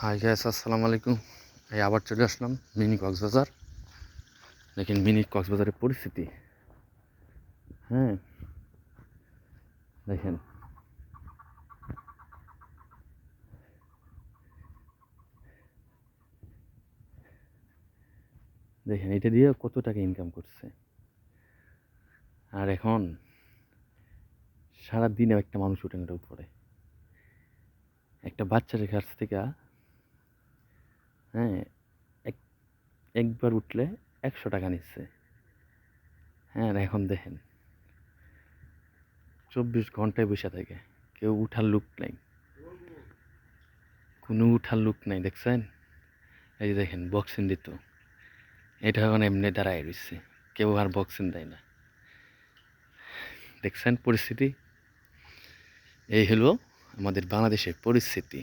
Hi guys, আসসালামু আলাইকুম। এই আবার চলে আসলাম মিনি কক্সবাজার। দেখেন মিনি কক্সবাজারের পরিস্থিতি। হ্যাঁ, দেখেন দেখেন এটা দিয়ে কত টাকা ইনকাম করছে। আর এখন সারা দিনে একটা মানুষ উঠে না উপরে, একটা বাচ্চার কাছ থেকে হ্যাঁ এক একবার উঠলে 100 টাকা নিচ্ছে। হ্যাঁ, আর এখন দেখেন 24 ঘন্টায় বসে থাকে, কেউ উঠার লোক নাই, কোনো উঠার লোক নাই। দেখছেন, এই যে দেখেন বক্সিং দিত, এটা এখন এমনি দাঁড়ায় রয়েছে, কেউ আর বক্সিং দেয় না। দেখছেন পরিস্থিতি, এই হলো আমাদের বাংলাদেশের পরিস্থিতি।